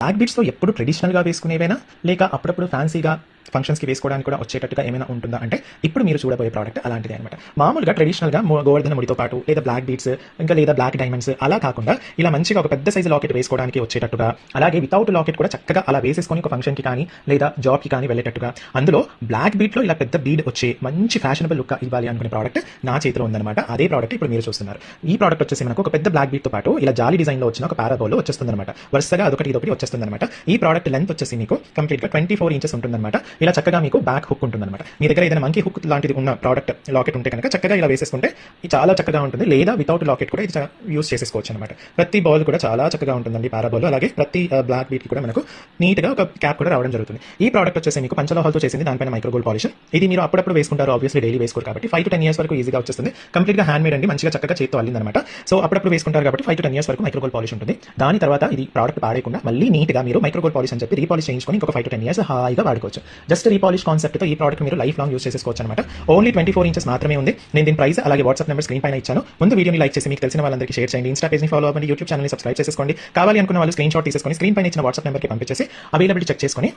Black బీట్స్‌తో ఎప్పుడు ట్రెడిషనల్‌గా వేసుకునేవేనా? లేక అప్పుడప్పుడు ఫ్యాన్సీగా ఫంక్షన్స్‌కి వేసుకోవడానికి కూడా వచ్చేటట్టుగా ఏమైనా ఉంటుందా? అంటే ఇప్పుడు మీరు చూడబోయే ప్రోడక్ట్ అలాంటిదే అనమాట. మామూలుగా ట్రెడిషనల్‌గా గోవర్ధన ముడితో పాటు లేదా బ్లాక్ బీట్స్ ఇంకా లేదా బ్లాక్ డైమండ్స్ అలా కాకుండా ఇలా మంచిగా ఒక పెద్ద సైజు లాకెట్ వేసుకోవడానికి వచ్చేటట్టుగా, అలాగే వితౌట్ లాకెట్ కూడా చక్కగా అలా వేసేసుకొని ఒక ఫంక్షన్‌కి కానీ లేదా జాబ్‌కి కానీ వెళ్ళేటట్టుగా, అందులో బ్లాక్ బీట్‌లో ఇలా పెద్ద బీడ్ వచ్చి మంచి ఫ్యాషనబుల్ లుక్ ఇవ్వాలి అనుకునే ప్రోడక్ట్ నా చేతిలో ఉందన్నమాట. అదే ప్రోడక్ట్ ఇప్పుడు మీరు చూస్తున్నారు. ఈ ప్రోడక్ట్ వచ్చేసి మనకు ఒక పెద్ద బ్లాక్ బీట్‌తో పాటు ఇలా జాలీ డిజైన్‌లో వచ్చిన ఒక పారాబోల్ వచ్చేస్తుందన్నమాట. వరుసగా అదొకటి ఇదొకటి వచ్చేస్తుందన్నమాట. ఈ ప్రోడక్ట్ లెంత్ వచ్చేసి మీకు కంప్లీట్‌గా 24 ఇంచెస్ ఉంటుందన్నమాట. ఇలా చక్కగా మీకు బ్యాక్ హుక్ ఉంటుందన్నమాట. మీ దగ్గర ఏదైనా మంకీ హుక్ లాంటిది ఉన్న ప్రోడక్ట్ లాకెట్ ఉంటే కనుక చక్కగా ఇలా వేసేసుకుంటే ఇది చాలా చక్కగా ఉంటుంది. లేదా వితౌట్ లాకెట్ కూడా ఇది యూస్ చేసుకోవచ్చు అనమాట. ప్రతి బాల్ కూడా చాలా చక్కగా ఉంటుందండి పారాబోల్. అలాగే ప్రతి బ్లాక్ బీట్ కూడా మనకు నీట్గా ఒక క్యాప్ కూడా రావడం జరుగుతుంది. ఈ ప్రోడక్ట్ వచ్చేసి మీకు పంచలోహాలతో చేసింది, దానిపైన మైక్రో గోల్డ్ పాలిష్. ఇది మీరు అప్పుడప్పుడు వేసుకుంటారు, ఆబ్వియస్లీ డైలీ వేసుకోరు కాబట్టి 5 to 10 ఇయర్స్ వరకు ఈజీగా వచ్చేస్తుంది. కంప్లీట్గా హ్యాండ్ మేడ్ అండి, మంచిగా చక్కగా చేతితో అల్లిందనమాట. సో అప్పుడప్పుడు వేసుకుంటారు కాబట్టి 5 to 10 ఇయర్స్ వరకు మైక్రో గోల్డ్ పాలిష్ ఉంటుంది. దాని తర్వాత ఇది ప్రోడక్ట్ పాడేయకుండా మళ్ళీ నీట్గా మీరు మైక్రో గోల్డ్ పాలిష్ అని చెప్పి రీపాలిష్ చేయించుకొని ఇంకొక 5 to 10 ఇయర్స్ హాయిగా వాడుకోవచ్చు. జస్ట్ రీపాలిష్ కాన్సెప్ట్తో ఈ ప్రోడక్ట్ మీరు లైఫ్ లాంగ్ యూస్ చేసుకోవచ్చు అనమాట. ఓన్లీ 24 ఇంచెస్ మాత్రమే ఉంది. నేను దీని ప్రైస్ అలాగే వాట్సాప్ నెంబర్ స్క్రీన్ పైన ఇచ్చాను. ముందు వీడియోని లైక్ చేసి మీకు తెలిసిన వాళ్ళందరికీ షేర్ చేయండి. ఇన్స్టా పేజ్ని ఫాలో అవ్వండి, యూట్యూబ్ ఛానల్ని సబ్స్క్రైబ్ చేసుకోండి. కావాలి అనుకున్న వాళ్ళు స్క్రీన్ షాట్ తీసేసుకొని స్క్రీన్ పైన ఇచ్చిన వాట్సాప్ నెంబర్కి పంపించేసి అవైలబిలిటీ చెక్ చేసుకొని